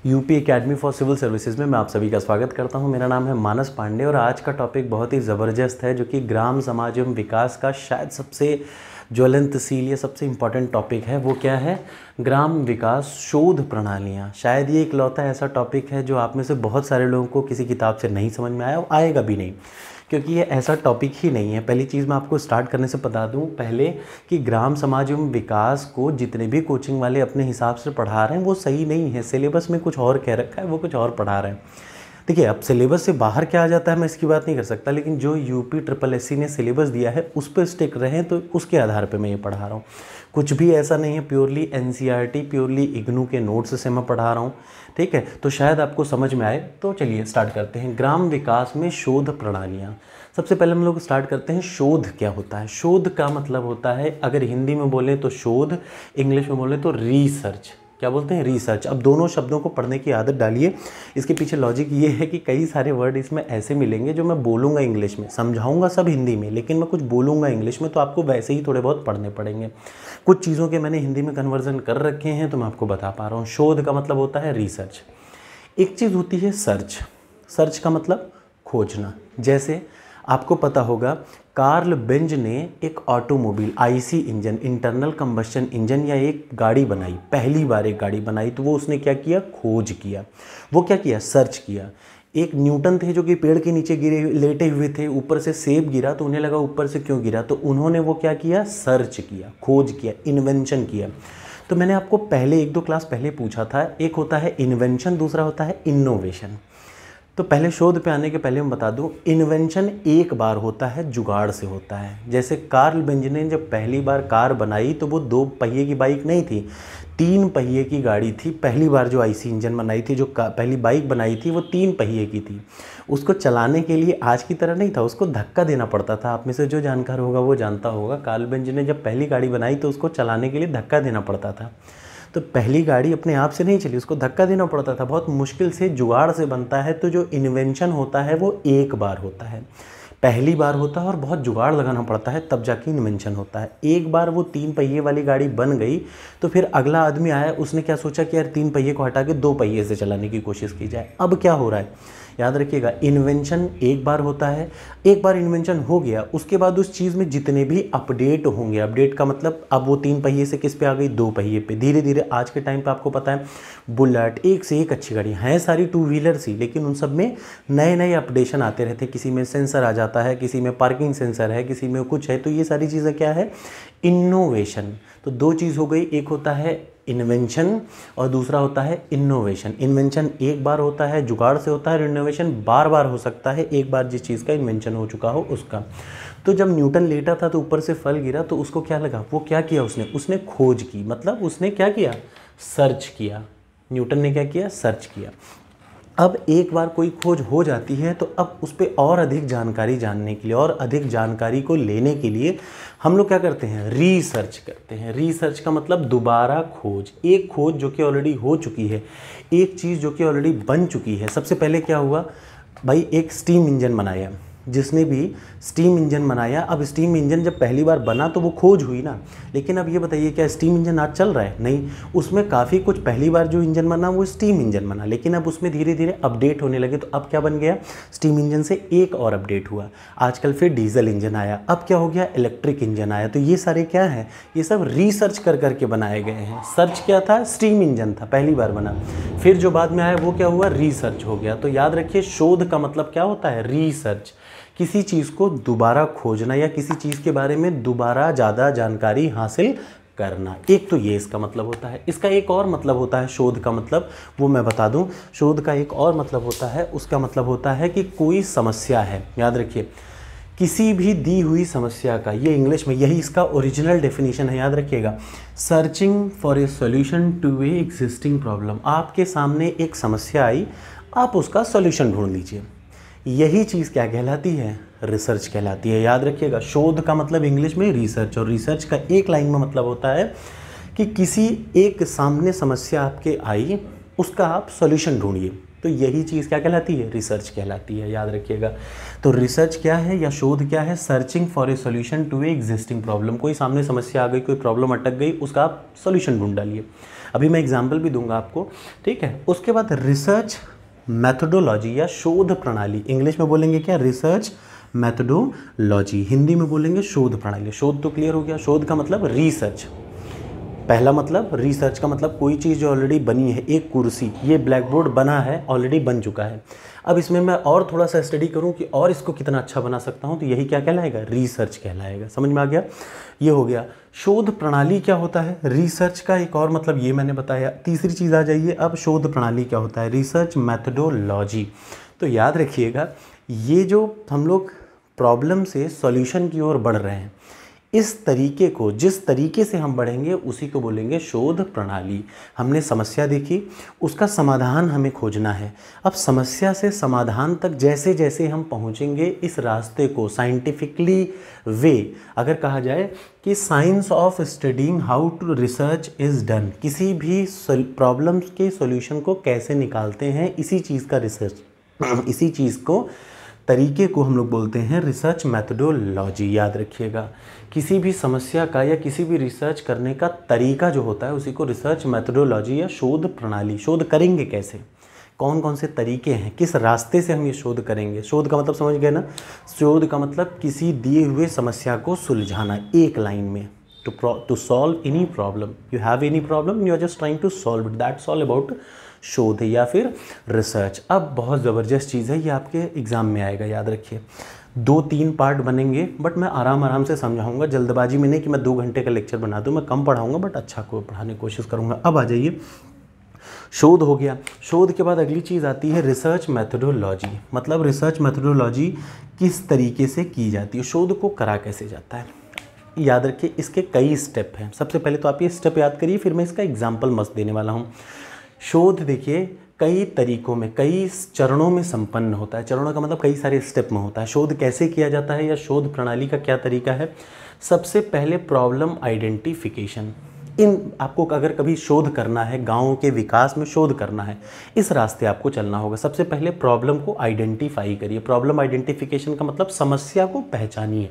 UP academy for civil services में मैं आप सभी का स्वागत करता हूं। मेरा नाम है मानस पांडे और आज का टॉपिक बहुत ही ज़बरदस्त है, जो कि ग्राम समाज एवं विकास का शायद सबसे ज्वलंतशील या सबसे इम्पॉर्टेंट टॉपिक है। वो क्या है? ग्राम विकास शोध प्रणालियाँ। शायद ये इकलौता ऐसा टॉपिक है जो आप में से बहुत सारे लोगों को किसी किताब से नहीं समझ में आया और आएगा भी नहीं, क्योंकि ये ऐसा टॉपिक ही नहीं है। पहली चीज़ मैं आपको स्टार्ट करने से बता दूं पहले कि ग्राम समाज एवं विकास को जितने भी कोचिंग वाले अपने हिसाब से पढ़ा रहे हैं वो सही नहीं है। सिलेबस में कुछ और कह रखा है, वो कुछ और पढ़ा रहे हैं। देखिए, अब सिलेबस से बाहर क्या आ जाता है मैं इसकी बात नहीं कर सकता, लेकिन जो यूपी SSSC ने सिलेबस दिया है उस पर स्टिक रहें, तो उसके आधार पर मैं ये पढ़ा रहा हूँ। कुछ भी ऐसा नहीं है प्योरली NCERT, प्योरली इग्नू के नोट्स से मैं पढ़ा रहा हूँ, ठीक है। तो शायद आपको समझ में आए। तो चलिए स्टार्ट करते हैं। ग्राम विकास में शोध प्रणालियाँ। सबसे पहले हम लोग स्टार्ट करते हैं, शोध क्या होता है। शोध का मतलब होता है, अगर हिंदी में बोले तो शोध, इंग्लिश में बोले तो रिसर्च। क्या बोलते हैं? रिसर्च। अब दोनों शब्दों को पढ़ने की आदत डालिए। इसके पीछे लॉजिक ये है कि कई सारे वर्ड इसमें ऐसे मिलेंगे जो मैं बोलूँगा इंग्लिश में, समझाऊंगा सब हिंदी में, लेकिन मैं कुछ बोलूँगा इंग्लिश में, तो आपको वैसे ही थोड़े बहुत पढ़ने पड़ेंगे। कुछ चीज़ों के मैंने हिंदी में कन्वर्जन कर रखे हैं तो मैं आपको बता पा रहा हूँ। शोध का मतलब होता है रिसर्च। एक चीज़ होती है सर्च। सर्च का मतलब खोजना। जैसे आपको पता होगा कार्ल बेंज ने एक automobile IC engine, internal combustion engine या एक गाड़ी बनाई, पहली बार एक गाड़ी बनाई, तो वो उसने क्या किया? खोज किया। वो क्या किया? सर्च किया। एक न्यूटन थे जो कि पेड़ के नीचे गिरे लेटे हुए थे, ऊपर से सेब गिरा तो उन्हें लगा ऊपर से क्यों गिरा, तो उन्होंने वो क्या किया? सर्च किया, खोज किया, इन्वेंशन किया। तो मैंने आपको पहले 1-2 क्लास पहले पूछा था, एक होता है इन्वेंशन, दूसरा होता है इनोवेशन। तो पहले शोध पे आने के पहले मैं बता दूं, इन्वेंशन एक बार होता है, जुगाड़ से होता है। जैसे कार्ल बेंज ने जब पहली बार कार बनाई तो वो 2 पहिए की बाइक नहीं थी, 3 पहिए की गाड़ी थी। पहली बार जो IC इंजन बनाई थी, जो पहली बाइक बनाई थी, वो 3 पहिए की थी। उसको चलाने के लिए आज की तरह नहीं था, उसको धक्का देना पड़ता था। आप में से जो जानकार होगा वो जानता होगा, कार्ल बेंज ने जब पहली गाड़ी बनाई तो उसको चलाने के लिए धक्का देना पड़ता था। तो पहली गाड़ी अपने आप से नहीं चली, उसको धक्का देना पड़ता था, बहुत मुश्किल से, जुगाड़ से बनता है। तो जो इन्वेंशन होता है वो एक बार होता है, पहली बार होता है और बहुत जुगाड़ लगाना पड़ता है, तब जाके इन्वेंशन होता है। एक बार वो 3 पहिए वाली गाड़ी बन गई तो फिर अगला आदमी आया, उसने क्या सोचा कि यार 3 पहिए को हटा के 2 पहिए से चलाने की कोशिश की जाए। अब क्या हो रहा है? याद रखिएगा, इन्वेंशन एक बार होता है। एक बार इन्वेंशन हो गया, उसके बाद उस चीज़ में जितने भी अपडेट होंगे, अपडेट का मतलब अब वो 3 पहिए से किस पे आ गई? 2 पहिए पे। धीरे धीरे आज के टाइम पे आपको पता है बुलेट, एक से एक अच्छी गाड़ी हैं, सारी 2 व्हीलर सी, लेकिन उन सब में नए नए अपडेशन आते रहते हैं। किसी में सेंसर आ जाता है, किसी में पार्किंग सेंसर है, किसी में कुछ है। तो ये सारी चीज़ें क्या है? इनोवेशन। तो 2 चीज़ हो गई, एक होता है इन्वेंशन और दूसरा होता है इनोवेशन। इन्वेंशन एक बार होता है, जुगाड़ से होता है, और इनोवेशन बार बार हो सकता है, एक बार जिस चीज़ का इन्वेंशन हो चुका हो उसका। तो जब न्यूटन लेटा था तो ऊपर से फल गिरा, तो उसको क्या लगा? वो क्या किया? उसने खोज की, मतलब उसने क्या किया? सर्च किया। न्यूटन ने क्या किया? सर्च किया। अब एक बार कोई खोज हो जाती है तो अब उस पर और अधिक जानकारी जानने के लिए और अधिक जानकारी को लेने के लिए हम लोग क्या करते हैं? रिसर्च करते हैं। रिसर्च का मतलब दोबारा खोज। एक खोज जो कि ऑलरेडी हो चुकी है, एक चीज़ जो कि ऑलरेडी बन चुकी है। सबसे पहले क्या हुआ भाई? एक स्टीम इंजन बनाया, जिसने भी स्टीम इंजन बनाया। अब स्टीम इंजन जब पहली बार बना तो वो खोज हुई ना, लेकिन अब ये बताइए क्या स्टीम इंजन आज चल रहा है? नहीं। उसमें काफ़ी कुछ, पहली बार जो इंजन बना वो स्टीम इंजन बना, लेकिन अब उसमें धीरे धीरे अपडेट होने लगे। तो अब क्या बन गया? स्टीम इंजन से एक और अपडेट हुआ, आजकल फिर डीजल इंजन आया, अब क्या हो गया? इलेक्ट्रिक इंजन आया। तो ये सारे क्या हैं? ये सब रिसर्च कर करके बनाए गए हैं। सर्च क्या था? स्टीम इंजन था, पहली बार बना, फिर जो बाद में आया वो क्या हुआ? रिसर्च हो गया। तो याद रखिए, शोध का मतलब क्या होता है? रिसर्च। किसी चीज़ को दोबारा खोजना या किसी चीज़ के बारे में दोबारा ज़्यादा जानकारी हासिल करना। एक तो ये इसका मतलब होता है। इसका एक और मतलब होता है शोध का मतलब, वो मैं बता दूं। शोध का एक और मतलब होता है, उसका मतलब होता है कि कोई समस्या है। याद रखिए, किसी भी दी हुई समस्या का, ये इंग्लिश में, यही इसका ओरिजिनल डेफिनेशन है, याद रखिएगा। Searching for a solution to a existing problem. आपके सामने एक समस्या आई, आप उसका सॉल्यूशन ढूंढ लीजिए। यही चीज़ क्या कहलाती है? रिसर्च कहलाती है। याद रखिएगा, शोध का मतलब इंग्लिश में रिसर्च, और रिसर्च का एक लाइन में मतलब होता है कि किसी एक सामने समस्या आपके आई, उसका आप सॉल्यूशन ढूंढिए। तो यही चीज़ क्या कहलाती है? रिसर्च कहलाती है। याद रखिएगा। तो रिसर्च क्या है या शोध क्या है? Searching for a solution to a existing problem. कोई सामने समस्या आ गई, कोई प्रॉब्लम अटक गई, उसका आप सॉल्यूशन ढूंढ डालिए। अभी मैं एग्जाम्पल भी दूंगा आपको, ठीक है। उसके बाद रिसर्च मैथोडोलॉजी या शोध प्रणाली, इंग्लिश में बोलेंगे क्या, रिसर्च मैथोडोलॉजी, हिंदी में बोलेंगे शोध प्रणाली। शोध तो क्लियर हो गया, शोध का मतलब रिसर्च, पहला मतलब रिसर्च का मतलब कोई चीज़ जो ऑलरेडी बनी है, एक कुर्सी, ये ब्लैक बोर्ड बना है, ऑलरेडी बन चुका है, अब इसमें मैं और थोड़ा सा स्टडी करूं कि और इसको कितना अच्छा बना सकता हूं, तो यही क्या कहलाएगा, रिसर्च कहलाएगा। समझ में आ गया, ये हो गया। शोध प्रणाली क्या होता है, रिसर्च का एक और मतलब ये मैंने बताया। तीसरी चीज़ आ जाइए, अब शोध प्रणाली क्या होता है, रिसर्च मैथोडोलॉजी। तो याद रखिएगा, ये जो हम लोग प्रॉब्लम से सॉल्यूशन की ओर बढ़ रहे हैं, इस तरीके को, जिस तरीके से हम बढ़ेंगे उसी को बोलेंगे शोध प्रणाली। हमने समस्या देखी, उसका समाधान हमें खोजना है। अब समस्या से समाधान तक जैसे जैसे हम पहुंचेंगे, इस रास्ते को साइंटिफिकली वे, अगर कहा जाए कि science of studying how to research is done, किसी भी प्रॉब्लम्स के सॉल्यूशन को कैसे निकालते हैं, इसी चीज़ का रिसर्च, इसी चीज़ को, तरीके को हम लोग बोलते हैं रिसर्च मैथोडोलॉजी। याद रखिएगा, किसी भी समस्या का या किसी भी रिसर्च करने का तरीका जो होता है उसी को रिसर्च मैथोडोलॉजी या शोध प्रणाली। शोध करेंगे कैसे, कौन कौन से तरीके हैं, किस रास्ते से हम ये शोध करेंगे। शोध का मतलब समझ गए ना, शोध का मतलब किसी दिए हुए समस्या को सुलझाना एक लाइन में। To solve any problem, you have any problem, you are just trying to solve it, that's all about शोध या फिर रिसर्च। अब बहुत ज़बरदस्त चीज़ है, ये आपके एग्ज़ाम में आएगा, याद रखिए। 2-3 पार्ट बनेंगे, बट मैं आराम से समझाऊंगा, जल्दबाजी में नहीं कि मैं 2 घंटे का लेक्चर बना दूं। मैं कम पढ़ाऊंगा बट अच्छा को पढ़ाने की कोशिश करूंगा। अब आ जाइए, शोध हो गया। शोध के बाद अगली चीज़ आती है रिसर्च मैथोडोलॉजी, मतलब रिसर्च मैथोडोलॉजी किस तरीके से की जाती है, शोध को करा कैसे जाता है। याद रखिए, इसके कई स्टेप हैं। सबसे पहले तो आप ये स्टेप याद करिए, फिर मैं इसका एग्जाम्पल मस्त देने वाला हूँ। शोध देखिए कई तरीकों में, कई चरणों में संपन्न होता है। चरणों का मतलब कई सारे स्टेप में होता है। शोध कैसे किया जाता है या शोध प्रणाली का क्या तरीका है। सबसे पहले प्रॉब्लम आइडेंटिफिकेशन। इन आपको अगर कभी शोध करना है, गाँव के विकास में शोध करना है, इस रास्ते आपको चलना होगा। सबसे पहले प्रॉब्लम को आइडेंटिफाई करिए। प्रॉब्लम आइडेंटिफिकेशन का मतलब समस्या को पहचानिए।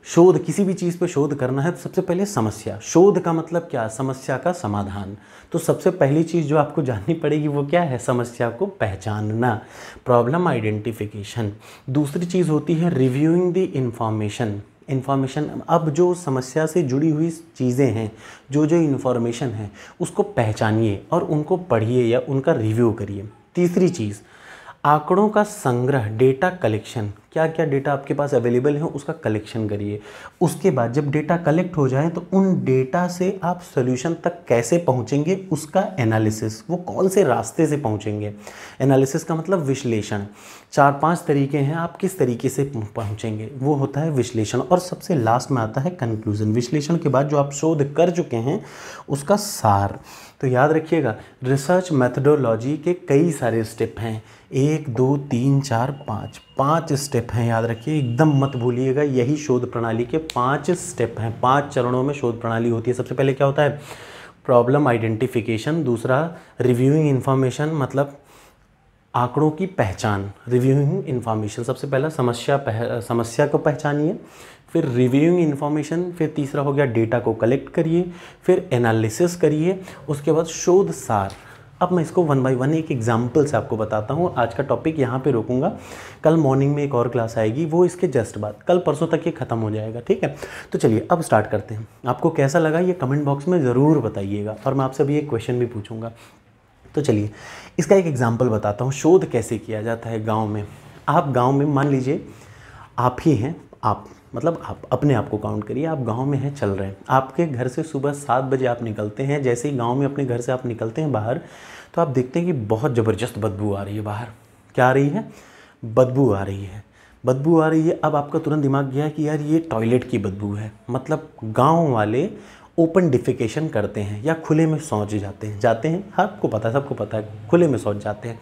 शोध, किसी भी चीज़ पे शोध करना है तो सबसे पहले समस्या, शोध का मतलब क्या, समस्या का समाधान। तो सबसे पहली चीज़ जो आपको जाननी पड़ेगी वो क्या है, समस्या को पहचानना, प्रॉब्लम आइडेंटिफिकेशन। दूसरी चीज़ होती है रिव्यूइंग द इंफॉर्मेशन। अब जो समस्या से जुड़ी हुई चीज़ें हैं, जो इन्फॉर्मेशन है, उसको पहचानिए और उनको पढ़िए या उनका रिव्यू करिए। तीसरी चीज़, आंकड़ों का संग्रह, डेटा कलेक्शन। क्या क्या डेटा आपके पास अवेलेबल है उसका कलेक्शन करिए। उसके बाद जब डेटा कलेक्ट हो जाए तो उन डेटा से आप सॉल्यूशन तक कैसे पहुंचेंगे उसका एनालिसिस, वो कौन से रास्ते से पहुंचेंगे। एनालिसिस का मतलब विश्लेषण। 4-5 तरीके हैं, आप किस तरीके से पहुंचेंगे, वो होता है विश्लेषण। और सबसे लास्ट में आता है कंक्लूजन। विश्लेषण के बाद जो आप शोध कर चुके हैं उसका सार। तो याद रखिएगा, रिसर्च मैथोडोलॉजी के कई सारे स्टेप हैं, 1 2 3 4 5 स्टेप हैं। याद रखिए, एकदम मत भूलिएगा, यही शोध प्रणाली के 5 स्टेप हैं। 5 चरणों में शोध प्रणाली होती है। सबसे पहले क्या होता है, प्रॉब्लम आइडेंटिफिकेशन। दूसरा रिव्यूइंग इन्फॉर्मेशन, मतलब आंकड़ों की पहचान, रिव्यूइंग इन्फॉर्मेशन। सबसे पहला समस्या को पहचानिए, फिर रिव्यूइंग इन्फॉर्मेशन, फिर तीसरा हो गया डेटा को कलेक्ट करिए, फिर एनालिसिस करिए, उसके बाद शोध सार। अब मैं इसको 1 बाय 1 एक एग्जाम्पल से आपको बताता हूँ। आज का टॉपिक यहाँ पे रोकूंगा, कल मॉर्निंग में एक और क्लास आएगी, वो इसके जस्ट बाद, कल परसों तक ये ख़त्म हो जाएगा, ठीक है। तो चलिए अब स्टार्ट करते हैं। आपको कैसा लगा ये कमेंट बॉक्स में ज़रूर बताइएगा, और मैं आपसे अभी एक क्वेश्चन भी पूछूंगा। तो चलिए इसका एक एग्जाम्पल बताता हूँ, शोध कैसे किया जाता है गाँव में। आप गाँव में, मान लीजिए आप ही हैं, आप मतलब आप अपने आप को काउंट करिए, आप गांव में हैं, चल रहे हैं। आपके घर से सुबह 7 बजे आप निकलते हैं। जैसे ही गांव में अपने घर से आप निकलते हैं बाहर, तो आप देखते हैं कि बहुत ज़बरदस्त बदबू आ रही है बाहर। क्या आ रही है, बदबू आ रही है, बदबू आ रही है। अब आपका तुरंत दिमाग गया कि यार ये टॉयलेट की बदबू है, मतलब गाँव वाले ओपन डिफिकेशन करते हैं या खुले में शौच जाते हैं। आपको पता है, सबको पता है, खुले में शौच जाते हैं।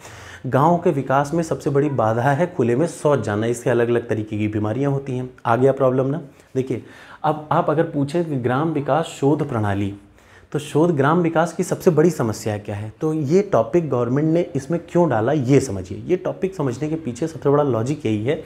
गांव के विकास में सबसे बड़ी बाधा है खुले में शौच जाना। इससे अलग अलग तरीके की बीमारियां होती हैं। आ गया प्रॉब्लम ना। देखिए, अब आप अगर पूछें कि ग्राम विकास शोध प्रणाली, तो शोध ग्राम विकास की सबसे बड़ी समस्या क्या है, तो ये टॉपिक गवर्नमेंट ने इसमें क्यों डाला ये समझिए। ये टॉपिक समझने के पीछे सबसे बड़ा लॉजिक यही है,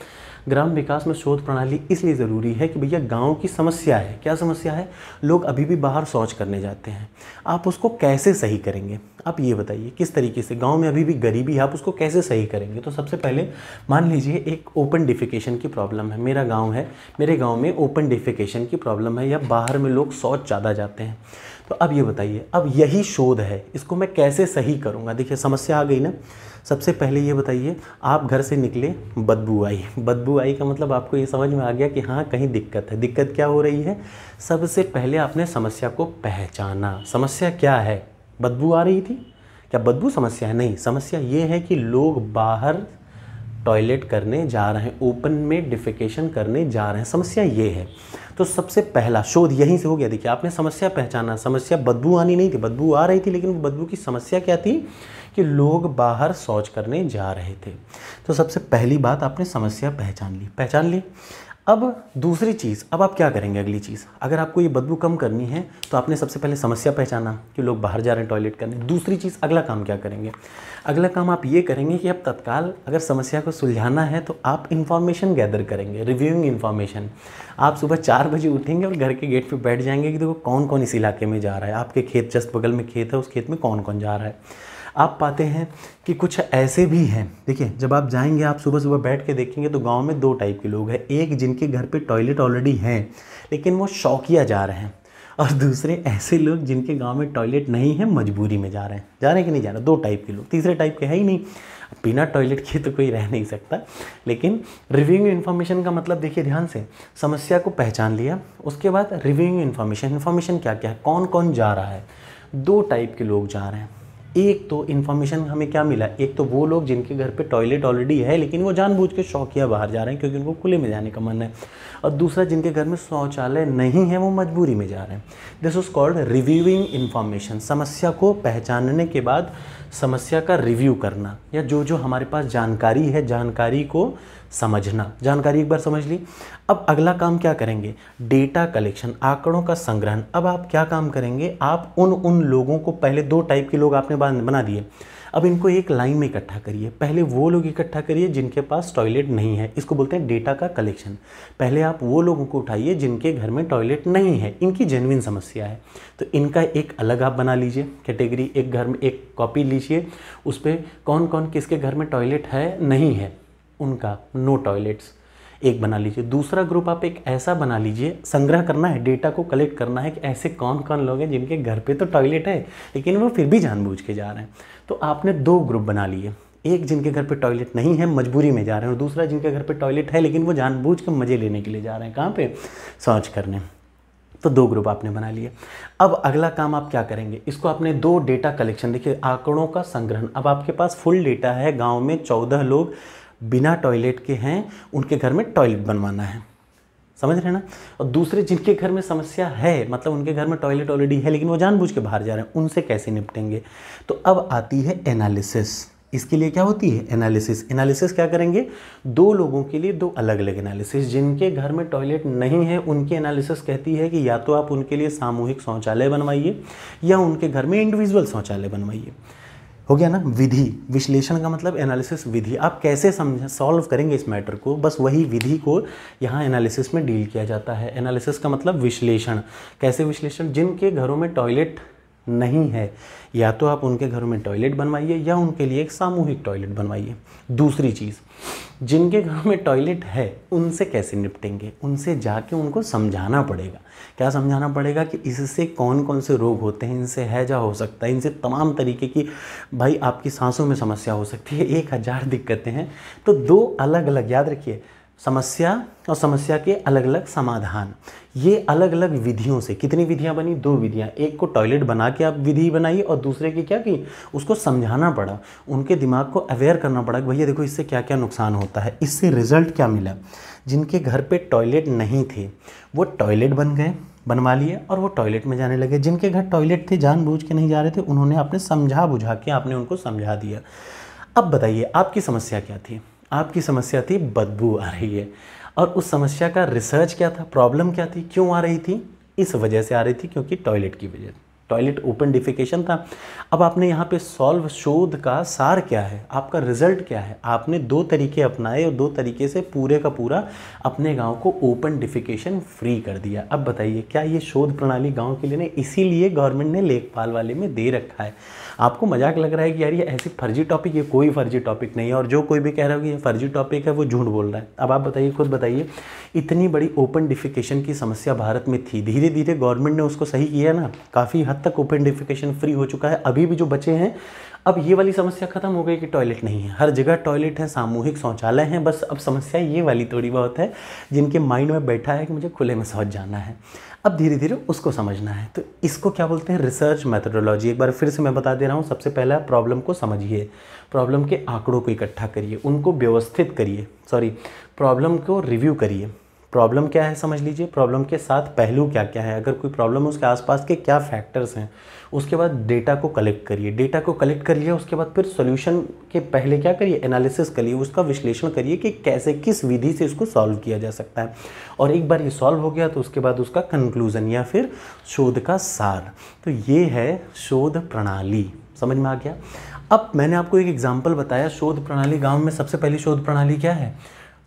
ग्राम विकास में शोध प्रणाली इसलिए ज़रूरी है कि भैया गांव की समस्या है। क्या समस्या है? लोग अभी भी बाहर शौच करने जाते हैं। आप उसको कैसे सही करेंगे? आप ये बताइए किस तरीके से। गांव में अभी भी गरीबी है, आप उसको कैसे सही करेंगे? तो सबसे पहले मान लीजिए एक ओपन डिफिकेशन की प्रॉब्लम है। मेरा गाँव है, मेरे गाँव में ओपन डिफिकेशन की प्रॉब्लम है, या बाहर में लोग शौच ज़्यादा जाते हैं। तो अब ये बताइए, अब यही शोध है, इसको मैं कैसे सही करूँगा? देखिए समस्या आ गई ना। सबसे पहले ये बताइए, आप घर से निकले, बदबू आई। बदबू आई का मतलब आपको ये समझ में आ गया कि हाँ कहीं दिक्कत है। दिक्कत क्या हो रही है? सबसे पहले आपने समस्या को पहचाना। समस्या क्या है? बदबू आ रही थी। क्या बदबू समस्या है? नहीं, समस्या ये है कि लोग बाहर टॉयलेट करने जा रहे हैं, ओपन में डिफेकेशन करने जा रहे हैं। समस्या ये है। तो सबसे पहला शोध यहीं से हो गया। देखिए आपने समस्या पहचाना। समस्या बदबू आनी नहीं थी, बदबू आ रही थी, लेकिन बदबू की समस्या क्या थी? कि लोग बाहर शौच करने जा रहे थे। तो सबसे पहली बात आपने समस्या पहचान ली। अब दूसरी चीज़, अब आप क्या करेंगे? अगली चीज़, अगर आपको ये बदबू कम करनी है तो आपने सबसे पहले समस्या पहचाना कि लोग बाहर जा रहे हैं टॉयलेट करने। दूसरी चीज़, अगला काम क्या करेंगे? अगला काम आप ये करेंगे कि अब तत्काल अगर समस्या को सुलझाना है तो आप इन्फॉर्मेशन गैदर करेंगे, रिव्यूइंग इन्फॉर्मेशन। आप सुबह 4 बजे उठेंगे और घर के गेट पे बैठ जाएंगे कि देखो कौन कौन इस इलाके में जा रहा है। आपके खेत जस्ट बगल में खेत है, उस खेत में कौन कौन जा रहा है। आप पाते हैं कि कुछ ऐसे भी हैं। देखिए जब आप जाएंगे, आप सुबह सुबह बैठ के देखेंगे तो गांव में 2 टाइप के लोग हैं। एक जिनके घर पे टॉयलेट ऑलरेडी हैं लेकिन वो शौकिया जा रहे हैं, और दूसरे ऐसे लोग जिनके गांव में टॉयलेट नहीं है, मजबूरी में जा रहे हैं। जा रहे हैं कि नहीं जा रहे? 2 टाइप के लोग। तीसरे टाइप के है ही नहीं। बिना टॉयलेट के तो कोई रह नहीं सकता। लेकिन रिव्यूइंग इन्फॉर्मेशन का मतलब देखिए ध्यान से, समस्या को पहचान लिया, उसके बाद रिव्यूइंग इन्फॉर्मेशन क्या क्या है, कौन कौन जा रहा है। 2 टाइप के लोग जा रहे हैं। एक तो इन्फॉर्मेशन हमें क्या मिला, एक तो वो लोग जिनके घर पे टॉयलेट ऑलरेडी है लेकिन वो जानबूझ के शौकिया बाहर जा रहे हैं क्योंकि उनको खुले में जाने का मन है, और दूसरा जिनके घर में शौचालय नहीं है, वो मजबूरी में जा रहे हैं। This is called reviewing information. समस्या को पहचानने के बाद समस्या का रिव्यू करना, या जो जो हमारे पास जानकारी है, जानकारी को समझना। जानकारी एक बार समझ ली। अब अगला काम क्या करेंगे? डेटा कलेक्शन, आंकड़ों का संग्रहण। अब आप क्या काम करेंगे? आप उन लोगों को, पहले 2 टाइप के लोग आपने बना दिए, अब इनको एक लाइन में इकट्ठा करिए। पहले वो लोग इकट्ठा करिए जिनके पास टॉयलेट नहीं है, इसको बोलते हैं डेटा का कलेक्शन। पहले आप वो लोगों को उठाइए जिनके घर में टॉयलेट नहीं है, इनकी जेन्युइन समस्या है, तो इनका एक अलग आप बना लीजिए कैटेगरी। एक घर में एक कॉपी लीजिए, उस पर कौन कौन किसके घर में टॉयलेट है नहीं है, उनका नो टॉयलेट्स एक बना लीजिए। दूसरा ग्रुप आप एक ऐसा बना लीजिए, संग्रह करना है, डेटा को कलेक्ट करना है कि ऐसे कौन कौन लोग हैं जिनके घर पे तो टॉयलेट है लेकिन वो फिर भी जानबूझ के जा रहे हैं। तो आपने 2 ग्रुप बना लिए, एक जिनके घर पे टॉयलेट नहीं है, मजबूरी में जा रहे हैं, और दूसरा जिनके घर पे टॉयलेट है लेकिन वो जानबूझ के मज़े लेने के लिए जा रहे हैं। कहाँ पे? शौच करने। तो 2 ग्रुप आपने बना लिए। अब अगला काम आप क्या करेंगे? इसको आपने 2 डेटा कलेक्शन, देखिए आंकड़ों का संग्रहण। अब आपके पास फुल डेटा है, गाँव में 14 लोग बिना टॉयलेट के हैं, उनके घर में टॉयलेट बनवाना है, समझ रहे हैं ना। और दूसरे जिनके घर में समस्या है, मतलब उनके घर में टॉयलेट ऑलरेडी है लेकिन वो जानबूझ के बाहर जा रहे हैं, उनसे कैसे निपटेंगे? तो अब आती है एनालिसिस। इसके लिए क्या होती है? एनालिसिस। एनालिसिस क्या करेंगे? 2 लोगों के लिए 2 अलग अलग एनालिसिस। जिनके घर में टॉयलेट नहीं है उनकी एनालिसिस कहती है कि या तो आप उनके लिए सामूहिक शौचालय बनवाइए या उनके घर में इंडिविजुअल शौचालय बनवाइए। हो गया ना। विधि, विश्लेषण का मतलब एनालिसिस, विधि। आप कैसे सॉल्व करेंगे इस मैटर को, बस वही विधि को यहाँ एनालिसिस में डील किया जाता है। एनालिसिस का मतलब विश्लेषण। कैसे विश्लेषण? जिनके घरों में टॉयलेट नहीं है, या तो आप उनके घरों में टॉयलेट बनवाइए या उनके लिए एक सामूहिक टॉयलेट बनवाइए। दूसरी चीज़, जिनके घरों में टॉयलेट है उनसे कैसे निपटेंगे? उनसे जाके उनको समझाना पड़ेगा। क्या समझाना पड़ेगा? कि इससे कौन कौन से रोग होते हैं, इनसे हैजा हो सकता है, इनसे तमाम तरीके की, भाई आपकी सांसों में समस्या हो सकती है, 1000 दिक्कतें हैं। तो 2 अलग अलग, याद रखिए, समस्या और समस्या के अलग अलग समाधान। ये अलग अलग विधियों से, कितनी विधियां बनी? 2 विधियां। एक को टॉयलेट बना के आप विधि बनाई और दूसरे की क्या की? उसको समझाना पड़ा, उनके दिमाग को अवेयर करना पड़ा कि भैया देखो इससे क्या क्या नुकसान होता है। इससे रिजल्ट क्या मिला? जिनके घर पे टॉयलेट नहीं थे वो टॉयलेट बनवा लिए और वो टॉयलेट में जाने लगे। जिनके घर टॉयलेट थे, जानबूझ के नहीं जा रहे थे, उन्होंने आपने समझा बुझा के आपने उनको समझा दिया। अब बताइए आपकी समस्या क्या थी? आपकी समस्या थी बदबू आ रही है, और उस समस्या का रिसर्च क्या था? प्रॉब्लम क्या थी? क्यों आ रही थी? इस वजह से आ रही थी क्योंकि टॉयलेट की वजह, टॉयलेट ओपन डिफिकेशन था। अब आपने यहाँ पे सॉल्व शोध का सार क्या है, आपका रिजल्ट क्या है, आपने 2 तरीके अपनाए और 2 तरीके से पूरे का पूरा अपने गांव को ओपन डिफिकेशन फ्री कर दिया। अब बताइए क्या ये शोध प्रणाली गांव के लिए नहीं, इसीलिए गवर्नमेंट ने लेखपाल वाले में दे रखा है। आपको मजाक लग रहा है कि यार ये ऐसी फर्जी टॉपिक, ये कोई फर्जी टॉपिक नहीं है, और जो कोई भी कह रहा है कि ये फर्जी टॉपिक है वो झूठ बोल रहा है। अब आप बताइए, खुद बताइए, इतनी बड़ी ओपन डिफिकेशन की समस्या भारत में थी, धीरे धीरे गवर्नमेंट ने उसको सही किया ना, काफ़ी हद तक ओपन डिफिकेशन फ्री हो चुका है। अभी भी जो बचे हैं, अब ये वाली समस्या खत्म हो गई कि टॉयलेट नहीं है, हर जगह टॉयलेट है, सामूहिक शौचालय हैं। बस अब समस्या ये वाली थोड़ी बहुत है जिनके माइंड में बैठा है कि मुझे खुले में शौच जाना है, अब धीरे धीरे उसको समझना है। तो इसको क्या बोलते हैं, रिसर्च मेथोडोलॉजी। एक बार फिर से मैं बता दे रहा हूँ, सबसे पहला प्रॉब्लम को समझिए, प्रॉब्लम के आंकड़ों को इकट्ठा करिए, उनको व्यवस्थित करिए, प्रॉब्लम को रिव्यू करिए। प्रॉब्लम क्या है समझ लीजिए, प्रॉब्लम के साथ पहलू क्या क्या है, अगर कोई प्रॉब्लम है उसके आसपास के क्या फैक्टर्स हैं। उसके बाद डेटा को कलेक्ट करिए, डेटा को कलेक्ट कर लिया उसके बाद फिर सॉल्यूशन के पहले क्या करिए, एनालिसिस करिए, उसका विश्लेषण करिए कि कैसे किस विधि से इसको सॉल्व किया जा सकता है। और एक बार ये सॉल्व हो गया तो उसके बाद उसका कंक्लूजन या फिर शोध का सार। तो ये है शोध प्रणाली, समझ में आ गया। अब मैंने आपको एक एग्जाम्पल बताया शोध प्रणाली। गाँव में सबसे पहली शोध प्रणाली क्या है,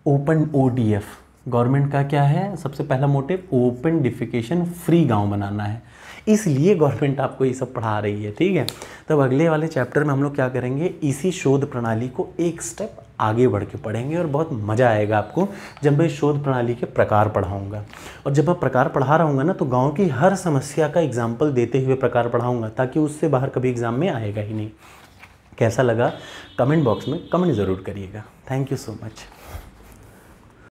ओपन ODF। गवर्नमेंट का क्या है सबसे पहला मोटिव, ओपन डिफिकेशन फ्री गांव बनाना है, इसलिए गवर्नमेंट आपको ये सब पढ़ा रही है, ठीक है। तब अगले वाले चैप्टर में हम लोग क्या करेंगे, इसी शोध प्रणाली को एक स्टेप आगे बढ़ के पढ़ेंगे और बहुत मज़ा आएगा आपको जब मैं शोध प्रणाली के प्रकार पढ़ाऊँगा। और जब मैं प्रकार पढ़ा रहा हूँगा ना, तो गाँव की हर समस्या का एग्जाम्पल देते हुए प्रकार पढ़ाऊँगा, ताकि उससे बाहर कभी एग्ज़ाम में आएगा ही नहीं। कैसा लगा कमेंट बॉक्स में कमेंट ज़रूर करिएगा। Thank you so much.